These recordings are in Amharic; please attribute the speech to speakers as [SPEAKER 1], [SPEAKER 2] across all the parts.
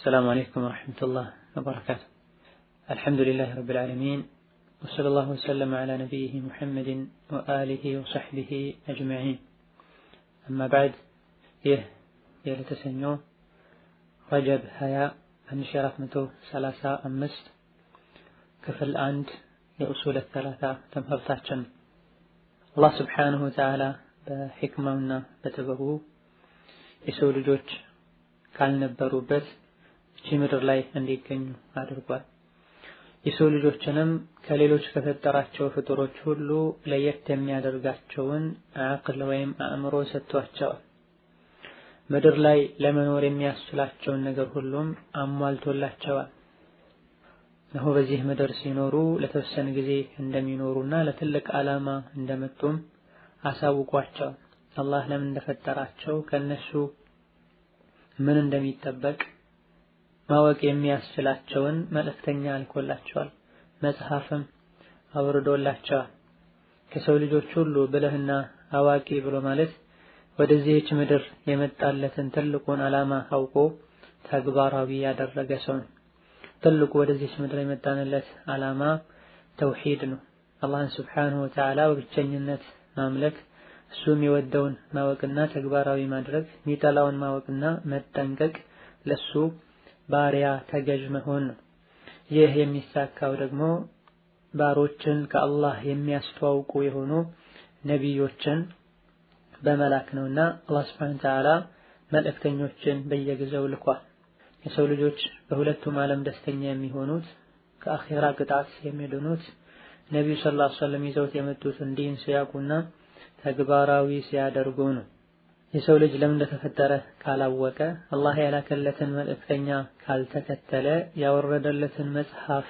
[SPEAKER 1] السلام عليكم ورحمة الله وبركاته. الحمد لله رب العالمين، وصلى الله وسلم على نبيه محمد وآله وصحبه أجمعين. أما بعد، يلتسنيو رجب هيا النشرة 135 كفل عند የኡሱል الثلاثة ተምርታችን አላህ Subhanahu Wa Ta'ala በሕክማውና በጥበቡ የሰው ልጆች ካልነበሩበት እቺ ምድር ላይ እንዲገኙ አድርጓል። የሰው ልጆችንም ከሌሎች ከፈጠራቸው ፍጡሮች ሁሉ ለየት የሚያደርጋቸውን አቅል ወይም አእምሮ ሰጥቷቸዋል። ምድር ላይ ለመኖር የሚያስችላቸውን ነገር ሁሉም አሟልቶላቸዋል። ነው በዚህ ምድር ሲኖሩ ለተወሰነ ጊዜ እንደሚኖሩና ለትልቅ ዓላማ እንደመጡም አሳውቋቸው አላህ ለምን እንደፈጠራቸው ከነሱ ምን እንደሚጠበቅ ማወቅ የሚያስችላቸውን መልእክተኛ አልኮላቸዋል። መጽሐፍም አውርዶላቸዋል። ከሰው ልጆች ሁሉ ብልህና አዋቂ ብሎ ማለት ወደዚህች ምድር የመጣለትን ትልቁን ዓላማ አውቆ ተግባራዊ ያደረገ ሰው ነው። ትልቁ ወደዚህች ምድር የመጣንለት ዓላማ ተውሂድ ነው። አላህን Subhanahu Wa Ta'ala በብቸኝነት ማምለክ፣ እሱ የሚወደውን ማወቅና ተግባራዊ ማድረግ፣ የሚጠላውን ማወቅና መጠንቀቅ፣ ለሱ ባሪያ ተገዥ መሆን ነው። ይህ የሚሳካው ደግሞ ባሮችን ከአላህ የሚያስተዋውቁ የሆኑ ነቢዮችን በመላክ ነውና አላህ Subhanahu Wa Ta'ala መልእክተኞችን በየጊዜው ልኳል። የሰው ልጆች በሁለቱም ዓለም ደስተኛ የሚሆኑት ከአኺራ ቅጣት የሚድኑት ነብዩ ሰለላሁ ዐለይሂ ወሰለም ይዘውት የመጡትን ዲን ሲያውቁና ተግባራዊ ሲያደርጉ ነው። የሰው ልጅ ለምን እንደተፈጠረ ካላወቀ፣ አላህ ያላከለትን መልእክተኛ ካልተከተለ፣ ያወረደለትን መጽሐፍ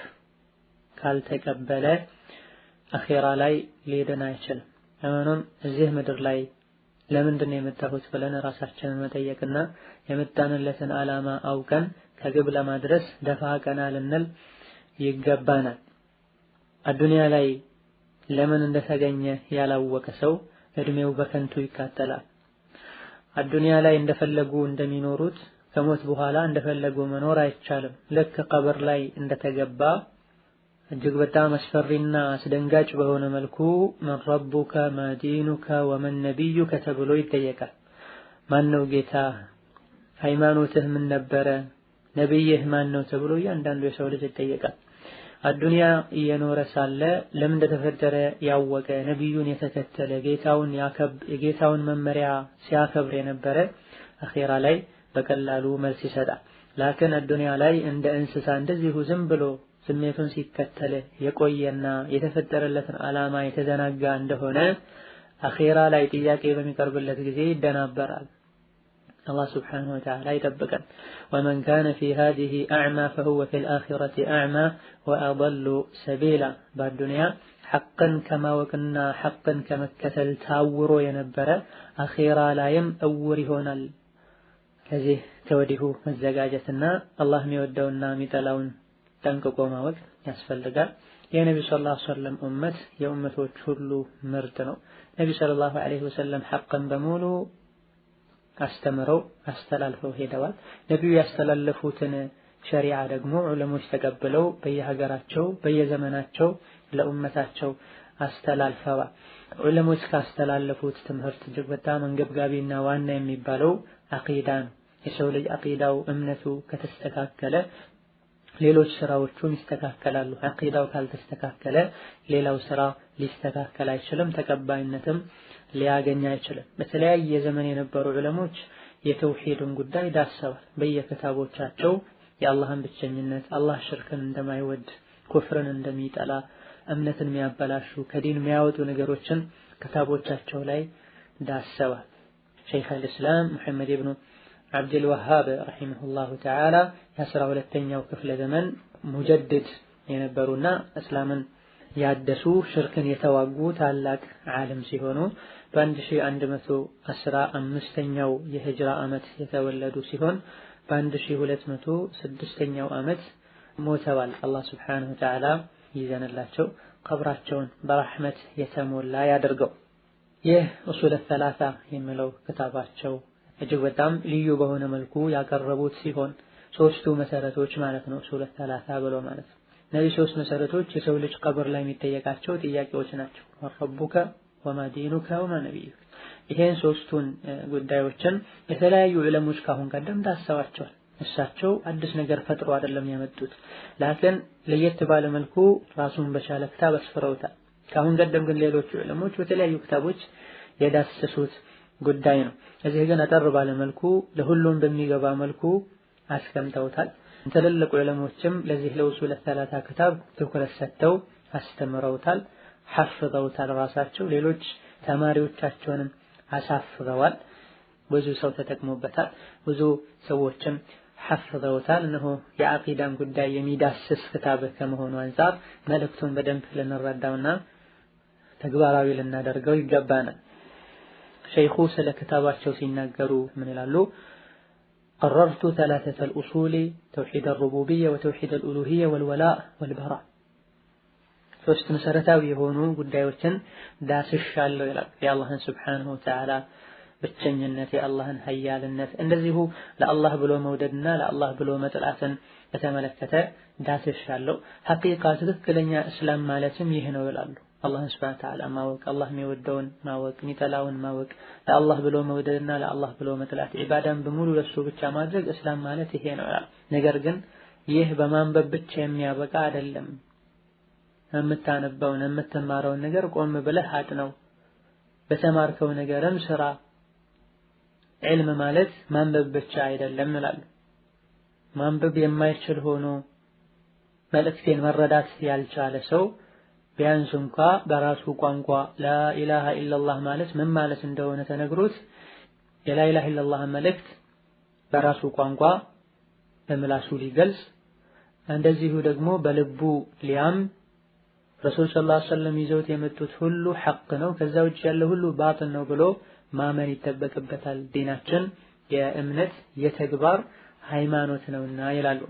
[SPEAKER 1] ካልተቀበለ አኺራ ላይ ሊድን አይችልም። ለማንም እዚህ ምድር ላይ ለምንድን ነው የመጣሁት ብለን ራሳችንን መጠየቅና የመጣንለትን ዓላማ አውቀን ከግብ ለማድረስ ደፋ ቀና ልንል ይገባናል። አዱንያ ላይ ለምን እንደተገኘ ያላወቀ ሰው እድሜው በከንቱ ይቃጠላል። አዱንያ ላይ እንደፈለጉ እንደሚኖሩት ከሞት በኋላ እንደፈለጉ መኖር አይቻልም። ልክ ቀብር ላይ እንደተገባ እጅግ በጣም አስፈሪና አስደንጋጭ በሆነ መልኩ መን ረቡከ ማዲኑከ ወመን ነቢዩከ ተብሎ ይጠየቃል። ማነው ጌታ? ሃይማኖትህ ምን ነበረ? ነብይህ ማነው? ተብሎ እያንዳንዱ የሰው ልጅ ይጠየቃል። አዱንያ እየኖረ ሳለ ለምን እንደተፈጠረ ያወቀ ነብዩን የተከተለ ጌታውን መመሪያ ሲያከብር የነበረ አኺራ ላይ በቀላሉ መልስ ይሰጣል። ላኪን አዱንያ ላይ እንደ እንስሳ እንደዚሁ ዝም ብሎ ስሜቱን ሲከተል የቆየና የተፈጠረለትን ዓላማ የተዘናጋ እንደሆነ አኺራ ላይ ጥያቄ በሚቀርብለት ጊዜ ይደናበራል። አላህ Subhanahu Wa Ta'ala ይጠብቀን። ومن كان في هذه أعمى فهو في الآخرة أعمى وأضل سبيلا። በዱንያ ሐቅን ከማወቅና ሐቅን ከመከተል ታውሮ የነበረ አኺራ ላይም እውር ይሆናል። ከዚህ ከወዲሁ መዘጋጀትና አላህ የሚወደውና የሚጠላውን ጠንቅቆ ማወቅ ያስፈልጋል። የነብዩ ሰለላሁ ዐለይሂ ወሰለም ኡመት የኡመቶች ሁሉ ምርጥ ነው። ነብዩ ሰለላሁ ዐለይሂ ወሰለም ሐቅን በሙሉ አስተምረው አስተላልፈው ሄደዋል። ነብዩ ያስተላለፉትን ሸሪዓ ደግሞ ዑለሞች ተቀብለው በየሀገራቸው በየዘመናቸው ለኡመታቸው አስተላልፈዋል። ዑለሞች ካስተላለፉት ትምህርት እጅግ በጣም አንገብጋቢና ዋና የሚባለው አቂዳ ነው። የሰው ልጅ አቂዳው እምነቱ ከተስተካከለ ሌሎች ስራዎቹም ይስተካከላሉ። አቂዳው ካልተስተካከለ ሌላው ስራ ሊስተካከል አይችልም፣ ተቀባይነትም ሊያገኝ አይችልም። በተለያየ ዘመን የነበሩ ዑለሞች የተውሂድን ጉዳይ ዳሰዋል። በየክታቦቻቸው የአላህን ብቸኝነት፣ አላህ ሽርክን እንደማይወድ፣ ኩፍርን እንደሚጠላ፣ እምነትን የሚያበላሹ ከዲን የሚያወጡ ነገሮችን ክታቦቻቸው ላይ ዳሰዋል። ሸይኽ አልእስላም ሙሐመድ ኢብኑ አብዱል ወሃብ ረሂመሁላሁ ተዓላ የ12ኛው ክፍለ ዘመን ሙጀድድ የነበሩና እስላምን ያደሱ ሽርክን የተዋጉ ታላቅ ዓለም ሲሆኑ በ1115ኛው የሂጅራ ዓመት የተወለዱ ሲሆን በ1206ኛው ዓመት ሞተዋል። አላህ Subhanahu Wa Ta'ala ይዘንላቸው ቀብራቸውን በረህመት የተሞላ ያድርገው። ይህ ኡሱል ሰላሳ የሚለው ክታባቸው እጅግ በጣም ልዩ በሆነ መልኩ ያቀረቡት ሲሆን ሶስቱ መሰረቶች ማለት ነው ኡሱል ሰላሳ ብሎ ማለት ነው። እነዚህ ሶስት መሰረቶች የሰው ልጅ ቀብር ላይ የሚጠየቃቸው ጥያቄዎች ናቸው። ረቡከ ወማ ዲኑከ ወማ ነቢዩከ። ይሄን ሶስቱን ጉዳዮችን የተለያዩ ዑለሞች ካሁን ቀደም ዳሰዋቸዋል። እሳቸው አዲስ ነገር ፈጥሮ አይደለም ያመጡት፣ ላኪን ለየት ባለ መልኩ ራሱን በቻለ ክታብ አስፍረውታል። ካሁን ቀደም ግን ሌሎች ዑለሞች በተለያዩ ክታቦች የዳሰሱት ጉዳይ ነው። እዚህ ግን አጠር ባለ መልኩ ለሁሉም በሚገባ መልኩ አስቀምጠውታል። ትልልቅ ዑለሞችም ለዚህ ለኡሱል ሰላሳ ክታብ ትኩረት ሰጥተው አስተምረውታል፣ ሐፍዘውታል። ራሳቸው ሌሎች ተማሪዎቻቸውንም አሳፍረዋል። ብዙ ሰው ተጠቅሞበታል፣ ብዙ ሰዎችም ሐፍዘውታል። እነሆ የአቂዳን ጉዳይ የሚዳስስ ክታብ ከመሆኑ አንፃር መልእክቱን በደንብ ልንረዳውና ተግባራዊ ልናደርገው ይገባናል። ሸይኹ ስለ ክታባቸው ሲናገሩ ምን ይላሉ? قررت ثلاثة الأصول توحيد الربوبية وتوحيد الألوهية والولاء والبراء ሶስት መሰረታዊ የሆኑ ጉዳዮችን ዳስሻለሁ ይላል። የአላህን ሱብሓነሁ ወተዓላ ብቸኝነት፣ የአላህን ሀያልነት፣ እንደዚሁ ለአላህ ብሎ መውደድና ለአላህ ብሎ መጥላትን በተመለከተ ዳስሻለሁ። ሐቂቃ ትክክለኛ እስላም ማለትም ይህ ነው ይላሉ። አላህን ሱብሓነሁ ወተዓላ ማወቅ፣ አላህ የሚወደውን ማወቅ፣ የሚጠላውን ማወቅ፣ ለአላህ ብሎ መውደድና ለአላህ ብሎ መጥላት፣ ዒባዳን በሙሉ ለሱ ብቻ ማድረግ እስላም ማለት ይሄ ነው ይላል። ነገር ግን ይህ በማንበብ ብቻ የሚያበቃ አይደለም። የምታነበውን የምትማረውን ነገር ቆም ብለህ አጥነው፣ በተማርከው ነገርም ስራ። ዒልም ማለት ማንበብ ብቻ አይደለም ይላሉ። ማንበብ የማይችል ሆኖ መልእክቴን መረዳት ያልቻለ ሰው ቢያንስ እንኳ በራሱ ቋንቋ ላኢላሃ ኢላላህ ማለት ምን ማለት እንደሆነ ተነግሮት የላኢላሃ ኢላላህ መልእክት በራሱ ቋንቋ በምላሱ ሊገልጽ፣ እንደዚሁ ደግሞ በልቡ ሊያም ረሱል ሰለላሁ ዐለይሂ ወሰለም ይዘውት የመጡት ሁሉ ሐቅ ነው፣ ከዛ ውጭ ያለው ሁሉ ባጥል ነው ብሎ ማመን ይጠበቅበታል። ዲናችን የእምነት የተግባር ሃይማኖት ነውና ይላሉ።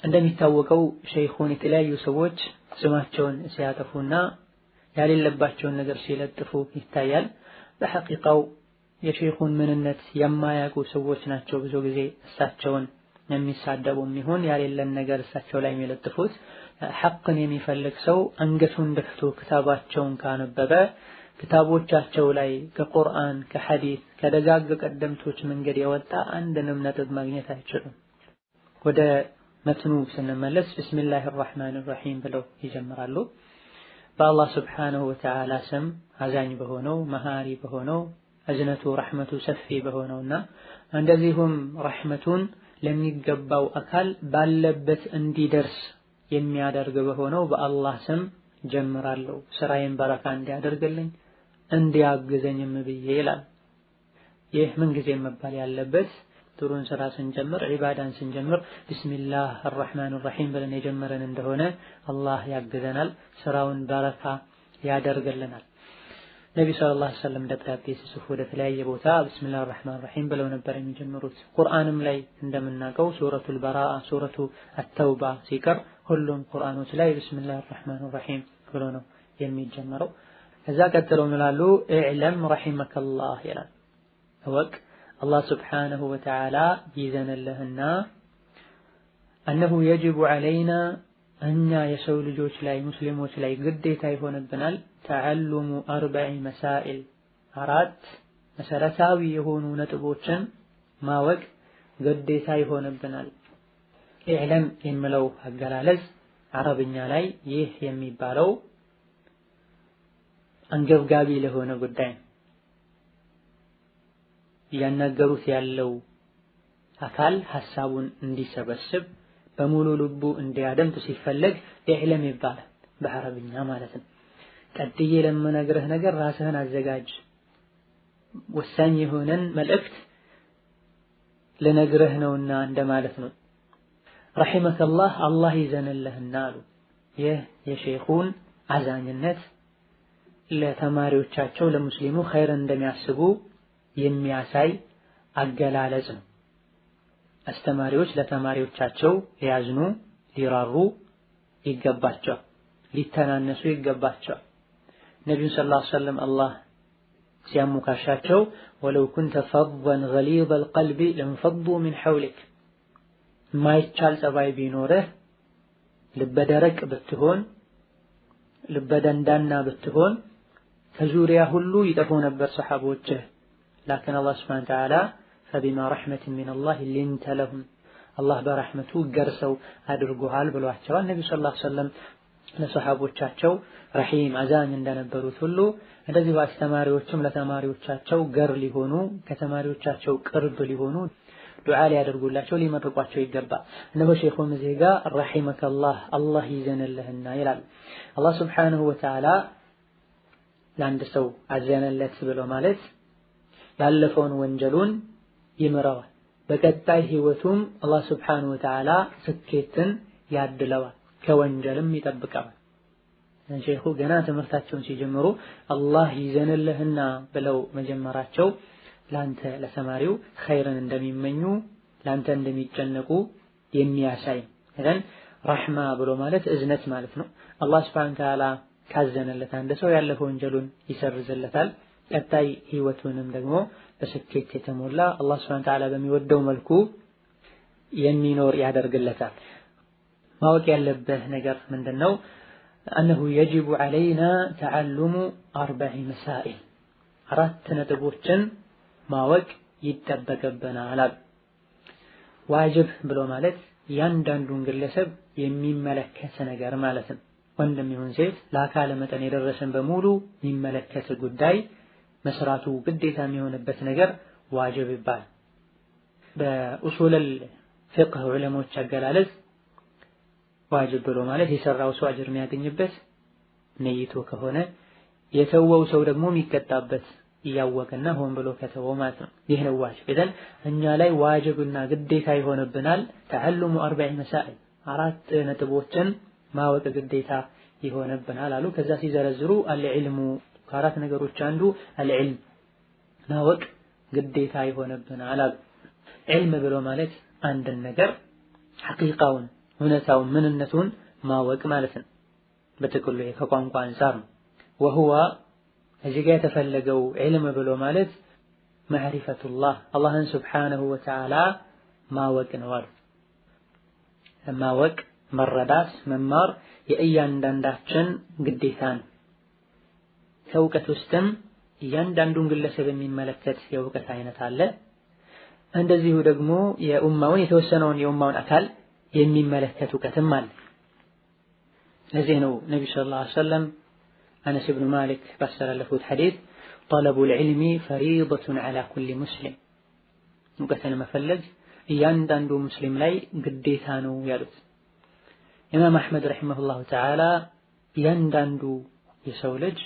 [SPEAKER 1] እንደሚታወቀው ሸይኹን የተለያዩ ሰዎች ስማቸውን ሲያጠፉና ያሌለባቸውን ነገር ሲለጥፉ ይታያል። በሐቂቃው የሸይኹን ምንነት የማያውቁ ሰዎች ናቸው ብዙ ጊዜ እሳቸውን የሚሳደቡም ይሁን ያሌለን ነገር እሳቸው ላይ የሚለጥፉት። ሐቅን የሚፈልግ ሰው አንገቱን ደፍቶ ክታባቸውን ካነበበ ክታቦቻቸው ላይ ከቁርአን ከሐዲስ ከደጋግ ቀደምቶች መንገድ የወጣ አንድንም ነጥብ ማግኘት አይችሉም። ወደ መትኑ ስንመለስ ቢስሚላሂር ረህማኒር ረሂም ብለው ይጀምራሉ። በአላህ ሱብሓነሁ ወተዓላ ስም አዛኝ በሆነው መሃሪ በሆነው እዝነቱ ረሕመቱ ሰፊ በሆነውና እንደዚሁም ረሕመቱን ለሚገባው አካል ባለበት እንዲደርስ የሚያደርግ በሆነው በአላህ ስም ጀምራለሁ፣ ስራዬን በረካ እንዲያደርግልኝ እንዲያግዘኝም ብዬ ይላል። ይህ ምንጊዜም መባል ያለበት ጥሩን ስራ ስንጀምር ዒባዳን ስንጀምር ቢስሚላህ አርረሕማን አርረሒም ብለን የጀመረን እንደሆነ አላህ ያግዘናል፣ ስራውን በረካ ያደርግልናል። ነቢ ሰለላሁ ዐለይሂ ወሰለም ደብዳቤ ሲጽፉ ወደ ተለያየ ቦታ ቢስሚላህ አርረሕማን አርረሒም ብለው ነበር የሚጀምሩት። ቁርአንም ላይ እንደምናውቀው ሱረቱል በራአ፣ ሱረቱ አተውባ ሲቀር ሁሉም ቁርአኖች ላይ ቢስሚላህ አርረሕማን አርረሒም ብሎ ነው የሚጀምረው። ከዛ ቀጥለው ይላሉ ኢዕለም ረሒመከላህ ይላል። እወቅ አላህ ሱብሓነሁ ወተዓላ ይዘንልህና አነሁ የጅቡ ዐለይና እኛ የሰው ልጆች ላይ ሙስሊሞች ላይ ግዴታ ይሆንብናል ተዐሉሙ አርበዒ መሳኢል አራት መሰረታዊ የሆኑ ነጥቦችን ማወቅ ግዴታ ይሆንብናል። ኢዕለም የሚለው አገላለጽ አረብኛ ላይ ይህ የሚባለው አንገብጋቢ ለሆነ ጉዳይ እያናገሩት ያለው አካል ሐሳቡን እንዲሰበስብ በሙሉ ልቡ እንዲያደምጥ ሲፈለግ ኢዕለም ይባላል በአረብኛ ማለት ነው። ቀጥዬ ለምነግርህ ነገር ራስህን አዘጋጅ፣ ወሳኝ የሆነን መልእክት ልነግርህ ነውና እንደማለት ነው። ረሒመከላህ አላህ ይዘንልህና አሉ። ይህ የሸይኹን አዛኝነት ለተማሪዎቻቸው ለሙስሊሙ ኸይር እንደሚያስቡ የሚያሳይ አገላለጽ ነው። አስተማሪዎች ለተማሪዎቻቸው ሊያዝኑ ሊራሩ ይገባቸዋል፣ ሊተናነሱ ይገባቸዋል። ነቢዩ ሰለላሁ ዐለይሂ ወሰለም አላህ ሲያሞካሻቸው ወለው ኩንተ ፈዘን ገሊዘል ቀልቢ ለንፈዱ ሚን ሐውሊክ ማይቻል ጸባይ ቢኖርህ ልበደረቅ ብትሆን ልበደንዳና ብትሆን ከዙሪያ ሁሉ ይጠፉ ነበር ሰሐቦችህ ላኪን አላህ ሱብሓነሁ ወተዓላ فبما رحمة من الله لنت لهم አላህ በረህመቱ ገርሰው አድርጎሃል ብሏቸዋል። ነብዩ ሰለላሁ ዐለይሂ ወሰለም ለሰሐቦቻቸው ረሂም አዛኝ እንደነበሩት ሁሉ እንደዚህ አስተማሪዎችም ለተማሪዎቻቸው ገር ሊሆኑ ከተማሪዎቻቸው ቅርብ ሊሆኑ ዱዓ ሊያደርጉላቸው ሊመርቋቸው ይገባል። እነሆ ሼኹም እዚህ ጋር ረሂመከላህ አላህ ይዘንልህና ይላል። አላህ ሱብሓነሁ ወተዓላ ለአንድ ሰው አዘነለት ብሎ ማለት ያለፈውን ወንጀሉን ይምረዋል። በቀጣይ ህይወቱም አላህ ሱብሓነሁ ወተዓላ ስኬትን ያድለዋል፣ ከወንጀልም ይጠብቀዋል። ሼኹ ገና ትምህርታቸውን ሲጀምሩ አላህ ይዘንልህና ብለው መጀመራቸው ላንተ ለተማሪው ኸይርን እንደሚመኙ ላንተ እንደሚጨነቁ የሚያሳይ እዘን ረህማ ብሎ ማለት እዝነት ማለት ነው። አላህ ሱብሓነሁ ወተዓላ ካዘነለት አንድ ሰው ያለፈው ወንጀሉን ይሰርዝለታል፣ ቀጣይ ህይወቱንም ደግሞ በስኬት የተሞላ አላህ ሱብሓነሁ ወተዓላ በሚወደው መልኩ የሚኖር ያደርግለታል። ማወቅ ያለብህ ነገር ምንድነው? أنه يجب علينا تعلم 4 مسائل አራት ነጥቦችን ማወቅ ይጠበቅብናል። ዋጅብ ብሎ ማለት ያንዳንዱን ግለሰብ የሚመለከት ነገር ማለት ነው። ወንድም ይሁን ሴት ለአካለ መጠን የደረሰን በሙሉ የሚመለከት ጉዳይ መስራቱ ግዴታ የሚሆንበት ነገር ዋጅብ ይባላል። በኡሱል الفقه ዑለሞች አገላለጽ ዋጅብ ብሎ ማለት የሰራው ሰው አጅር የሚያገኝበት ነይቶ ከሆነ የተወው ሰው ደግሞ የሚቀጣበት እያወቀና ሆን ብሎ ከተወው ማለት ነው። ይህ ነው ዋጅብ። እዘን እኛ ላይ ዋጅብና ግዴታ ይሆንብናል ተዓልሙ 40 መሳኢል አራት ነጥቦችን ማወቅ ግዴታ ይሆንብናል አሉ። ከዛ ሲዘረዝሩ አልዕልሙ ከአራት ነገሮች አንዱ አልዕልም ማወቅ ግዴታ ይሆንብናል አሉ። ዕልም ብሎ ማለት አንድን ነገር ሐቂቃውን እውነታውን ምንነቱን ማወቅ ማለት ነው። በትክክሉ ከቋንቋ አንፃር ነው። وهو እዚህ ጋር የተፈለገው ዕልም ብሎ ማለት ማዕሪፈቱላህ አላህን ሱብሓነሁ ወተዓላ ማወቅ ነው አሉ። ማወቅ መረዳት መማር የእያንዳንዳችን ግዴታ ነው። ከእውቀት ውስጥም እያንዳንዱን ግለሰብ የሚመለከት የእውቀት አይነት አለ። እንደዚሁ ደግሞ የኡማውን የተወሰነውን የኡማውን አካል የሚመለከት እውቀትም አለ። ለዚህ ነው ነብዩ ሰለላሁ ዐለይሂ ወሰለም አነስ ኢብኑ ማሊክ ባስተላለፉት ሐዲስ ጠለቡል ዒልሚ ፈሪደቱን ዐላ ኩሊ ሙስሊም እውቀትን መፈለግ እያንዳንዱ ሙስሊም ላይ ግዴታ ነው ያሉት። ኢማም አሕመድ ረሒመሁላሁ ተዓላ እያንዳንዱ የሰው ልጅ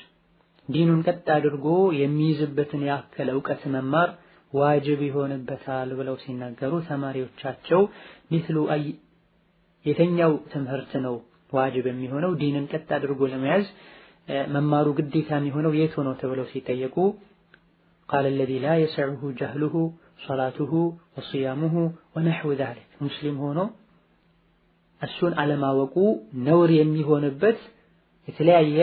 [SPEAKER 1] ዲኑን ቀጥ አድርጎ የሚይዝበትን ያክል እውቀት መማር ዋጅብ ይሆንበታል ብለው ሲናገሩ ተማሪዎቻቸው ሚስሉ የተኛው ትምህርት ነው ዋጅብ የሚሆነው ዲንን ቀጥ አድርጎ ለመያዝ መማሩ ግዴታ የሚሆነው የት ሆኖ ተብለው ሲጠየቁ قال الذي لا يسعه جهله صلاته وصيامه ونحو ذلك ሙስሊም ሆኖ እሱን አለማወቁ ነውር የሚሆንበት የተለያየ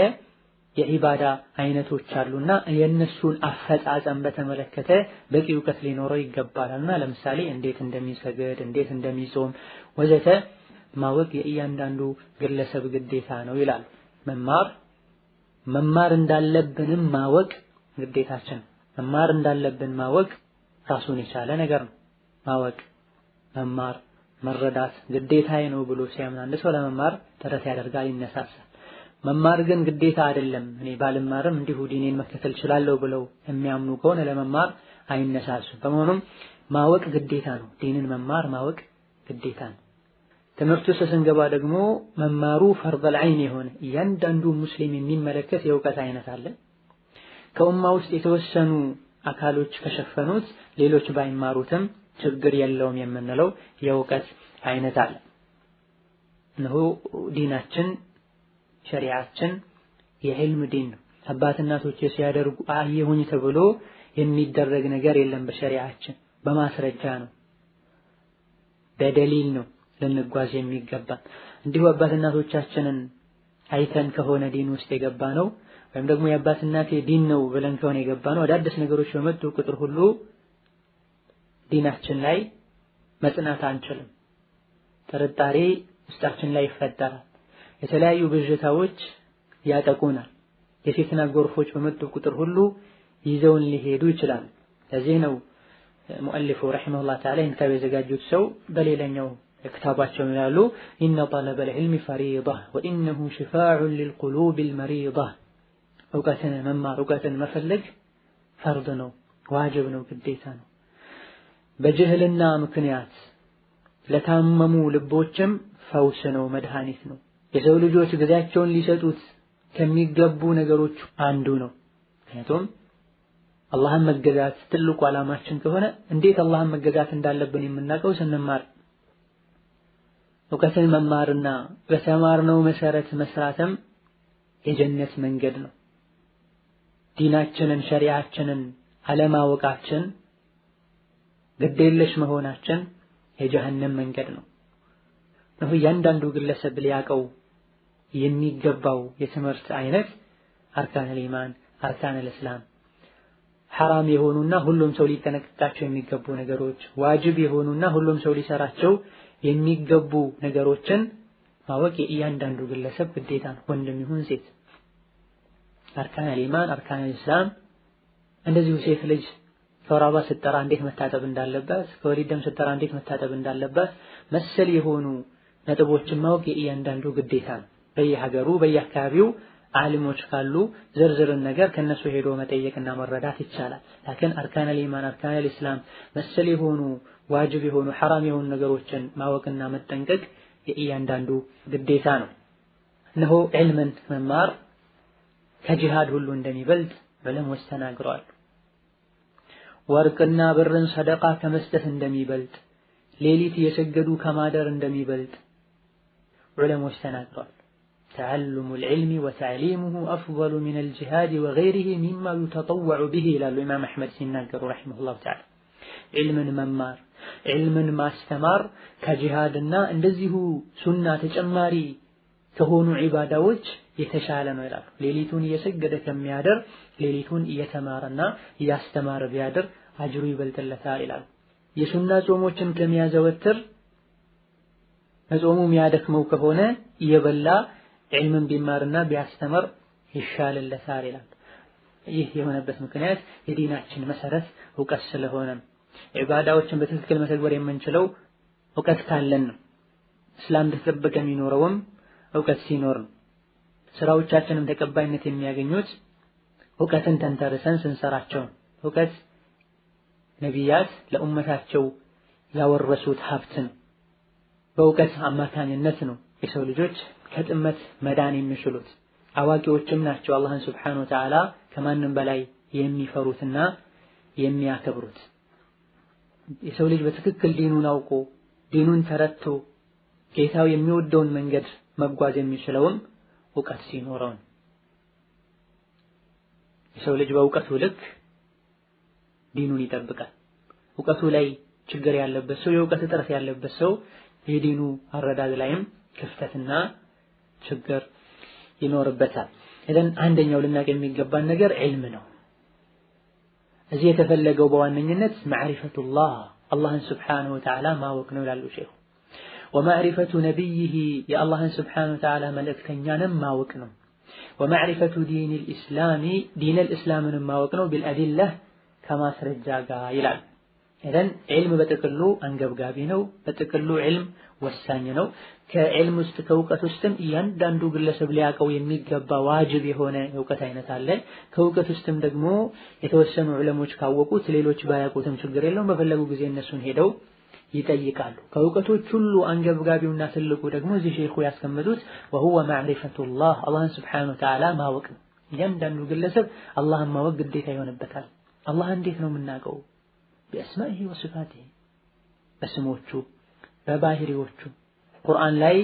[SPEAKER 1] የዒባዳ አይነቶች አሉና የነሱን አፈጻጸም በተመለከተ በቂ እውቀት ሊኖረው ይገባልና ለምሳሌ እንዴት እንደሚሰግድ እንዴት እንደሚጾም ወዘተ ማወቅ የእያንዳንዱ ግለሰብ ግዴታ ነው ይላል። መማር እንዳለብንም ማወቅ ግዴታችን። መማር እንዳለብን ማወቅ ራሱን የቻለ ነገር ነው። ማወቅ መማር መረዳት ግዴታዬ ነው ብሎ ሲያምን አንድ ሰው ለመማር ጥረት ያደርጋል፣ ይነሳሳል። መማር ግን ግዴታ አይደለም እኔ ባልማርም እንዲሁ ዲኔን መከተል እችላለሁ ብለው የሚያምኑ ከሆነ ለመማር አይነሳሱም። በመሆኑም ማወቅ ግዴታ ነው። ዲንን መማር ማወቅ ግዴታ ነው። ትምህርቱ ስንገባ ደግሞ መማሩ ፈርደል ዐይን የሆነ እያንዳንዱ ሙስሊም የሚመለከት የእውቀት አይነት አለ። ከኡማ ውስጥ የተወሰኑ አካሎች ከሸፈኑት ሌሎች ባይማሩትም ችግር የለውም የምንለው የእውቀት አይነት አለ። እነሆ ዲናችን ሸሪዓችን የዕልም ዲን ነው። አባት እናቶች ሲያደርጉ አየሁኝ ተብሎ የሚደረግ ነገር የለም። በሸሪዓችን በማስረጃ ነው፣ በደሊል ነው ልንጓዝ የሚገባ። እንዲሁ አባት እናቶቻችንን አይተን ከሆነ ዲን ውስጥ የገባ ነው ወይም ደግሞ የአባት እናቴ ዲን ነው ብለን ከሆነ የገባ ነው አዳዲስ ነገሮች በመጡ ቁጥር ሁሉ ዲናችን ላይ መጽናት አንችልም። ጥርጣሬ ውስጣችን ላይ ይፈጠራል። የተለያዩ ብዥታዎች ያጠቁናል። የፊትና ጎርፎች በመጡ ቁጥር ሁሉ ይዘውን ሊሄዱ ይችላል። ለዚህ ነው ሙአሊፉ ረሂመሁላህ ተዓላ ኢንታብ የዘጋጁት ሰው በሌላኛው ክታባቸው ይላሉ ኢነ ጠለበል ዒልሚ ፈሪዳ ወኢነሁ ሽፋዑን ሊልቁሉቢል መሪዳ። እውቀትን መማር እውቀትን መፈለግ ፈርድ ነው፣ ዋጅብ ነው፣ ግዴታ ነው። በጅህልና ምክንያት ለታመሙ ልቦችም ፈውስ ነው፣ መድኃኒት ነው። የሰው ልጆች ጊዜያቸውን ሊሰጡት ከሚገቡ ነገሮች አንዱ ነው። ምክንያቱም አላህን መገዛት ትልቁ ዓላማችን ከሆነ እንዴት አላህን መገዛት እንዳለብን የምናውቀው ስንማር፣ እውቀትን መማርና በተማርነው መሰረት መስራትም የጀነት መንገድ ነው። ዲናችንን ሸሪዓችንን አለማወቃችን ግዴለሽ መሆናችን የጀሃነም መንገድ ነው። እያንዳንዱ ግለሰብ ሊያውቀው የሚገባው የትምህርት አይነት አርካነል ኢማን፣ አርካነል እስላም፣ ሐራም የሆኑና ሁሉም ሰው ሊጠነቀቃቸው የሚገቡ ነገሮች፣ ዋጅብ የሆኑና ሁሉም ሰው ሊሰራቸው የሚገቡ ነገሮችን ማወቅ የእያንዳንዱ ግለሰብ ግዴታ ነው፣ ወንድም ይሁን ሴት። አርካነል ኢማን፣ አርካነል እስላም። እንደዚሁ ሴት ልጅ ከወር አበባ ስትጠራ እንዴት መታጠብ እንዳለበት፣ ከወሊድ ደም ስትጠራ እንዴት መታጠብ እንዳለበት መሰል የሆኑ ነጥቦችን ማወቅ የእያንዳንዱ ግዴታ ነው። በየሀገሩ በየአካባቢው ዓሊሞች ካሉ ዝርዝርን ነገር ከነሱ ሄዶ መጠየቅና መረዳት ይቻላል። ላኪን አርካነል ኢማን፣ አርካነል እስላም መሰል የሆኑ ዋጅብ የሆኑ ሐራም የሆኑ ነገሮችን ማወቅና መጠንቀቅ የእያንዳንዱ ግዴታ ነው። እነሆ ዒልምን መማር ከጂሃድ ሁሉ እንደሚበልጥ ዑለሞች ተናግረዋል። ወርቅና ብርን ሰደቃ ከመስጠት እንደሚበልጥ፣ ሌሊት የሰገዱ ከማደር እንደሚበልጥ ዑለሞች ተናግረዋል። ተዓሉሙል ዒልሚ ወተዕሊሙሁ አፍደሉ ሚነል ጂሃድ ወገይሪሂ ሚማ ዩተጠወዑ ቢሂ ይላሉ ኢማም አሕመድ ሲናገሩ ረሒመሁላሁ ተዓላ። ዒልምን መማር ዒልምን ማስተማር ከጂሃድና እንደዚሁ ሱና ተጨማሪ ከሆኑ ዒባዳዎች የተሻለ ነው ይላሉ። ሌሊቱን እየሰገደ ከሚያደር ሌሊቱን እየተማረና እያስተማረ ቢያደር አጅሩ ይበልጥለታል ይላሉ። የሱና ጾሞችን ከሚያዘወትር መጾሙ የሚያደክመው ከሆነ እየበላ ዒልምን ቢማርና ቢያስተምር ይሻልለታል ይላሉ። ይህ የሆነበት ምክንያት የዲናችን መሰረት እውቀት ስለሆነ ነው። ዒባዳዎችን በትክክል መተግበር የምንችለው እውቀት ካለን ነው። እስላም ተጠብቀ የሚኖረውም እውቀት ሲኖር ነው። ስራዎቻችንም ተቀባይነት የሚያገኙት እውቀትን ተንተርሰን ስንሰራቸው ነው። እውቀት ነቢያት ለኡመታቸው ያወረሱት ሀብት ነው። በእውቀት አማካኝነት ነው የሰው ልጆች ከጥመት መዳን የሚችሉት። አዋቂዎችም ናቸው አላህን ሱብሓነሁ ወተዓላ ከማንም በላይ የሚፈሩትና የሚያከብሩት። የሰው ልጅ በትክክል ዲኑን አውቆ ዲኑን ተረድቶ ጌታው የሚወደውን መንገድ መጓዝ የሚችለውም እውቀት ሲኖረው ነው። የሰው ልጅ በእውቀቱ ልክ ዲኑን ይጠብቃል። እውቀቱ ላይ ችግር ያለበት ሰው፣ የእውቀት እጥረት ያለበት ሰው የዲኑ አረዳድ ላይም ክፍተትና ችግር ይኖርበታል። ኢዘን አንደኛው ልናቅ የሚገባን ነገር ዒልም ነው። እዚህ የተፈለገው በዋነኝነት ማዕሪፈቱላህ አላህን ሱብሓነሁ ወተዓላ ማወቅ ነው ይላሉ ሼኹ። ወማዕሪፈቱ ነቢይህ የአላህን ሱብሓነሁ ወተዓላ መልእክተኛንም ማወቅ ነው። ወማዕሪፈቱ ዲኒል ኢስላሚ ዲነል ኢስላምንም ማወቅ ነው ቢልአዲላህ ከማስረጃ ጋር ይላል። ኢዘን ዒልም በጥቅሉ አንገብጋቢ ነው። በጥቅሉ ዒልም ወሳኝ ነው። ከዒልም ውስጥ ከእውቀት ውስጥም እያንዳንዱ ግለሰብ ሊያውቀው የሚገባ ዋጅብ የሆነ እውቀት አይነት አለ። ከእውቀት ውስጥም ደግሞ የተወሰኑ ዑለሞች ካወቁት ሌሎች ባያውቁትም ችግር የለውም፣ በፈለጉ ጊዜ እነሱን ሄደው ይጠይቃሉ። ከእውቀቶች ሁሉ አንገብጋቢውና ትልቁ ደግሞ እዚህ ሼኹ ያስቀመጡት ወሁወ ማዕሪፈቱላህ አላህን ሱብሓነሁ ወተዓላ ማወቅ ነው። እያንዳንዱ ግለሰብ አላህን ማወቅ ግዴታ ይሆንበታል። አላህ እንዴት ነው የምናውቀው? ቢአስማኢሂ ወሲፋቲሂ በስሞቹ በባህሪዎቹ። ቁርአን ላይ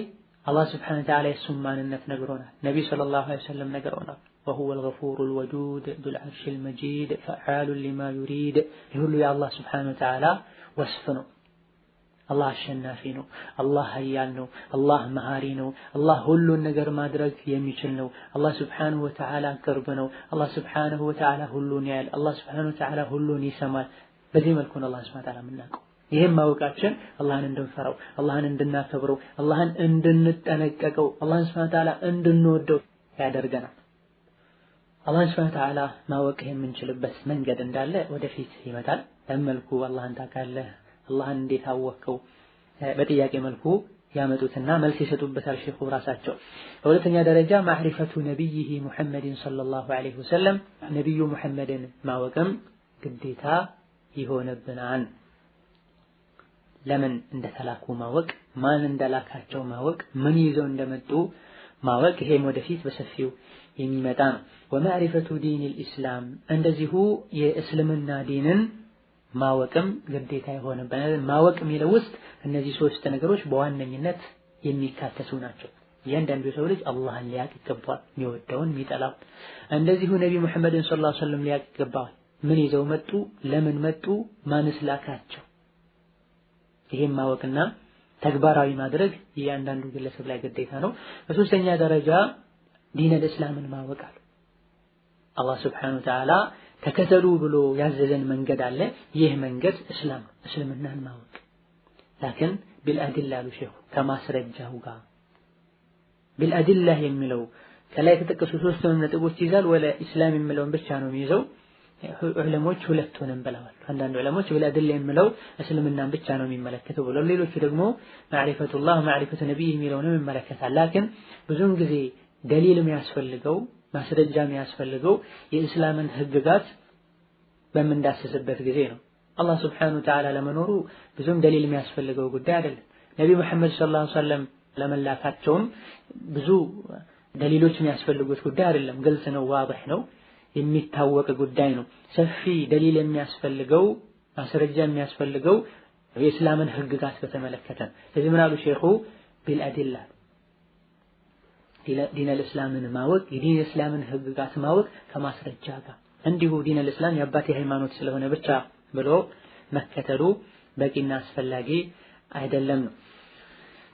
[SPEAKER 1] አላህ ሱብሓነሁ ወተዓላ የሱን ማንነት ነግሮናል። ነቢዩ ሰለላሁ ዐለይሂ ወሰለም ነግረውናል። ወሁወል ገፉሩል ወዱድ ዙል ዐርሺል መጂድ ፈዓሉን ሊማ ዩሪድ። ይህ ሁሉ የአላህ ሱብሓነሁ ወተዓላ ወስፍ ነው። አላህ አሸናፊ ነው። አላህ ሀያል ነው። አላህ መሃሪ ነው። አላህ ሁሉን ነገር ማድረግ የሚችል ነው። አላህ ሱብሓነሁ ወተዓላ ቅርብ ነው። አላህ ሱብሓነሁ ወተዓላ ሁሉን ያያል። አላህ ሱብሓነሁ ወተዓላ ሁሉን ይሰማል። በዚህ መልኩ ነው አላህ ሱብሓነሁ ወተዓላ የምናውቀው። ይሄን ማወቃችን አላህን እንድንፈራው፣ አላህን እንድናከብረው፣ አላህን እንድንጠነቀቀው፣ አላህን ሱብሓነሁ ወተዓላ እንድንወደው ያደርገናል። አላህን ሱብሓነሁ ወተዓላ ማወቅ የምንችልበት መንገድ እንዳለ ወደፊት ይመጣል። በመልኩ አላህን ታውቃለህ፣ አላህን እንዴት አወቅከው በጥያቄ መልኩ ያመጡትና መልስ ይሰጡበታል ሼኹ ራሳቸው። በሁለተኛ ደረጃ ማዕሪፈቱ ነቢይህ ሙሐመድን ሰለላሁ ዐለይሂ ወሰለም ነቢዩ ሙሐመድን ማወቅም ግዴታ ይሆንብናል። ለምን እንደተላኩ ማወቅ፣ ማን እንደላካቸው ማወቅ፣ ምን ይዘው እንደመጡ ማወቅ፣ ይሄም ወደፊት በሰፊው የሚመጣ ነው። ወማዕሪፈቱ ዲኒል ኢስላም እንደዚሁ የእስልምና ዲንን ማወቅም ግዴታ ይሆንብናል። ማወቅ የሚለው ውስጥ እነዚህ ሶስት ነገሮች በዋነኝነት የሚካተቱ ናቸው። እያንዳንዱ የሰው ልጅ አላህን ሊያውቅ ይገባዋል፣ የሚወደውን የሚጠላው። እንደዚሁ ነቢ ሙሐመድን ሰለላሁ ዐለይሂ ወሰለም ሊያውቅ ይገባዋል። ምን ይዘው መጡ፣ ለምን መጡ፣ ማንስ ላካቸው። ይሄን ማወቅና ተግባራዊ ማድረግ እያንዳንዱ ግለሰብ ላይ ግዴታ ነው። በሶስተኛ ደረጃ ዲነል እስላምን ማወቅ አለ። አላህ ሱብሓነሁ ወተዓላ ተከተሉ ብሎ ያዘዘን መንገድ አለ። ይህ መንገድ እስላም ነው፣ እስልምናን ማወቅ ላኪን ቢልአድላ አሉ ሼኹ ከማስረጃው ጋር። ቢልአድላ የሚለው ከላይ የተጠቀሱ ሶስቱንም ነጥቦች ይዛል። ወለ ኢስላም የሚለውን ብቻ ነው የሚይዘው። ዑለሞች ሁለቱንም ብለዋል። አንዳንድ ዑለሞች ቢልአድላ የሚለው እስልምናን ብቻ ነው የሚመለከተው ብለው፣ ሌሎቹ ደግሞ ማዕሪፈቱላህ ማዕሪፈቱ ነቢይ የሚለውንም ይመለከታል። ላኪን ብዙውን ጊዜ ደሊል የሚያስፈልገው ማስረጃ የሚያስፈልገው የእስላምን ህግጋት በምንዳስስበት ጊዜ ነው። አላህ ሱብሓነሁ ወተዓላ ለመኖሩ ብዙም ደሊል የሚያስፈልገው ጉዳይ አይደለም። ነቢ መሐመድ ሰለላሁ ዐለይሂ ወሰለም ለመላካቸውም ብዙ ደሊሎች የሚያስፈልጉት ጉዳይ አይደለም። ግልጽ ነው፣ ዋضح ነው፣ የሚታወቅ ጉዳይ ነው። ሰፊ ደሊል የሚያስፈልገው ማስረጃ የሚያስፈልገው የእስላምን ህግጋት በተመለከተ። ስለዚህ ምን አሉ ሼኹ ቢልአድላ ዲነል እስላምን ማወቅ የዲን እስላምን ህግጋት ማወቅ ከማስረጃ ጋር። እንዲሁ ዲነል እስላም የአባቴ ሃይማኖት ስለሆነ ብቻ ብሎ መከተሉ በቂና አስፈላጊ አይደለም ነው።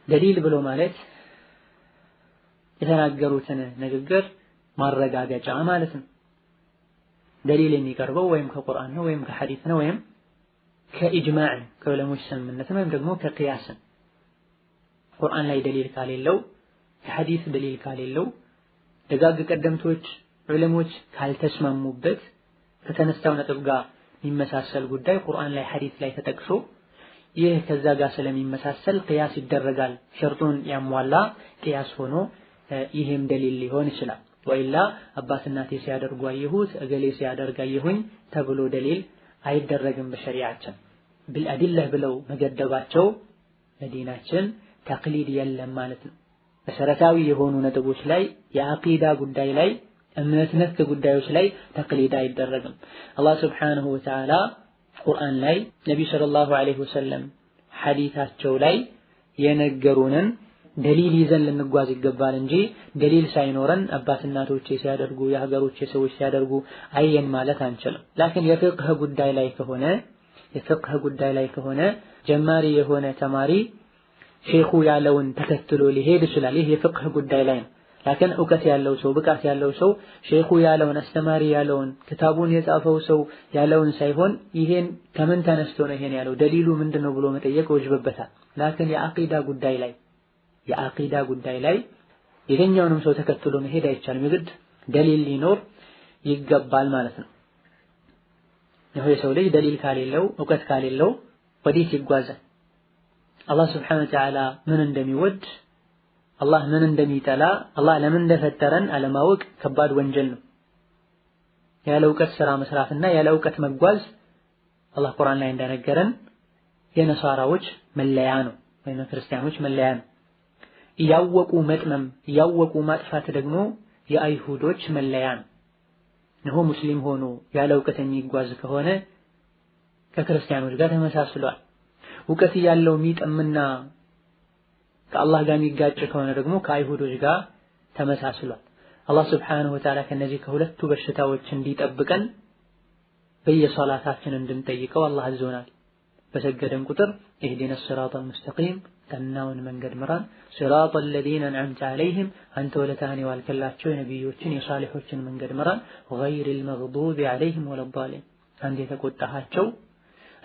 [SPEAKER 1] ደሊል ብሎ ማለት የተናገሩትን ንግግር ማረጋገጫ ማለት ነው። ደሊል የሚቀርበው ወይም ከቁርአን ነው ወይም ከሐዲስ ነው ወይም ከኢጅማዕ ከዑለሞች ስምምነት ወይም ደግሞ ከቅያስ። ቁርአን ላይ ደሊል ካሌለው የሐዲስ ደሊል ካሌለው ደጋግ ቀደምቶች ዑለሞች ካልተስማሙበት ከተነሳው ነጥብ ጋር የሚመሳሰል ጉዳይ ቁርአን ላይ ሐዲስ ላይ ተጠቅሶ ይህ ከዛ ጋር ስለሚመሳሰል ቅያስ ይደረጋል። ሸርጡን ያሟላ ቅያስ ሆኖ ይሄም ደሊል ሊሆን ይችላል። ወይላ አባት እናቴ ሲያደርጉ አየሁት እገሌ ሲያደርግ አየሁኝ ተብሎ ደሊል አይደረግም በሸሪዓችን። ቢልአድላህ ብለው መገደባቸው ለዲናችን ተቅሊድ የለም ማለት ነው። መሰረታዊ የሆኑ ነጥቦች ላይ የአቂዳ ጉዳይ ላይ እምነት ነክ ጉዳዮች ላይ ተቅሊድ አይደረግም። አላህ ሱብሓነሁ ወተዓላ ቁርአን ላይ ነቢ ሰለላሁ ዐለይሂ ወሰለም ሐዲታቸው ላይ የነገሩንን ደሊል ይዘን ልንጓዝ ይገባል እንጂ ደሊል ሳይኖረን አባት እናቶቼ ሲያደርጉ የሀገሮቼ ሰዎች ሲያደርጉ አየን ማለት አንችልም። ላኪን የፍቅህ ጉዳይ ላይ ከሆነ ጀማሪ የሆነ ተማሪ ሼኹ ያለውን ተከትሎ ሊሄድ ይችላል። ይህ የፍቅህ ጉዳይ ላይ ነው። ላኪን እውቀት ያለው ሰው ብቃት ያለው ሰው ሼኹ ያለውን አስተማሪ ያለውን ክታቡን የጻፈው ሰው ያለውን ሳይሆን ይሄን ከምን ተነስቶ ነው ይሄን ያለው ደሊሉ ምንድነው ብሎ መጠየቅ ወጅበታል። ላኪን የአቂዳ ጉዳይ ላይ የትኛውንም ሰው ተከትሎ መሄድ አይቻልም። የግድ ደሊል ሊኖር ይገባል ማለት ነው። የሰው ልጅ ደሊል ካሌለው እውቀት ካሌለው ወዴት ይጓዛል? አላህ ሱብሓነሁ ወተዓላ ምን እንደሚወድ አላህ ምን እንደሚጠላ አላህ ለምን እንደፈጠረን አለማወቅ ከባድ ወንጀል ነው። ያለ እውቀት ስራ መስራትና ያለ እውቀት መጓዝ አላህ ቁርአን ላይ እንደነገረን የነሳራዎች መለያ ነው ወይም ክርስቲያኖች መለያ ነው። እያወቁ መጥመም እያወቁ ማጥፋት ደግሞ የአይሁዶች መለያ ነው። ነው ሙስሊም ሆኖ ያለ እውቀት የሚጓዝ ከሆነ ከክርስቲያኖች ጋር ተመሳስሏል። እውቀት ያለው የሚጠምና ከአላህ ጋር የሚጋጭ ከሆነ ደግሞ ከአይሁዶች ጋር ተመሳስሏል። አላህ ሱብሓነሁ ወተዓላ ከነዚህ ከሁለቱ በሽታዎች እንዲጠብቀን በየሶላታችን እንድንጠይቀው አላህ አዞናል። በሰገደን ቁጥር ኢህዲነ ሲራጠል ሙስተቂም ቀናውን መንገድ ምራን፣ ሲራጠል ለዚነ አንዐምተ ዐለይሂም አንተ ወለታህን የዋልክላቸው የነቢዮችን የሳሊሖችን መንገድ ምራን፣ ገይሪል መግዱቢ ዐለይሂም ወለዷሊን አንተ የተቆጣሃቸው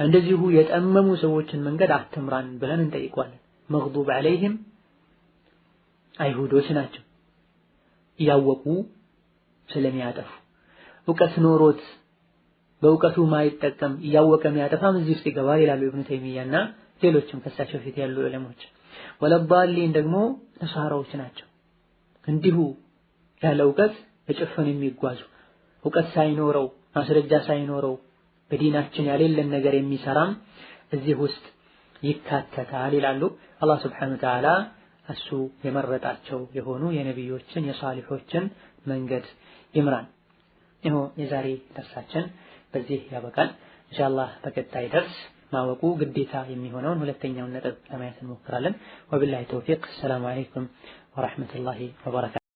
[SPEAKER 1] እንደዚሁ የጠመሙ ሰዎችን መንገድ አትምራን ብለን እንጠይቀዋለን። መግዱብ ዐለይሂም አይሁዶች ናቸው ያወቁ ስለሚያጠፉ እውቀት ኖሮት በእውቀቱ ማይጠቀም እያወቀ የሚያጠፋም እዚህ ውስጥ ይገባል ይላሉ ኢብኑ ተይሚያና ሌሎችም ከሳቸው ፊት ያሉ ዑለሞች። ወለዳሊን ደግሞ ነሳራዎች ናቸው እንዲሁ ያለ እውቀት በጭፍን የሚጓዙ እውቀት ሳይኖረው ማስረጃ ሳይኖረው በዲናችን ያሌለን ነገር የሚሰራም እዚህ ውስጥ ይካተታል ይላሉ። አላህ ሱብሓነሁ ወተዓላ እሱ የመረጣቸው የሆኑ የነቢዮችን የሷሊሖችን መንገድ ይምራን። ይኸው የዛሬ ደርሳችን በዚህ ያበቃል። ኢንሻአላህ በቀጣይ ደርስ ማወቁ ግዴታ የሚሆነውን ሁለተኛውን ነጥብ ለማየት እንሞክራለን። ወቢላሂ ተውፊቅ። ሰላም አለይኩም ወራህመቱላሂ ወበረካቱ።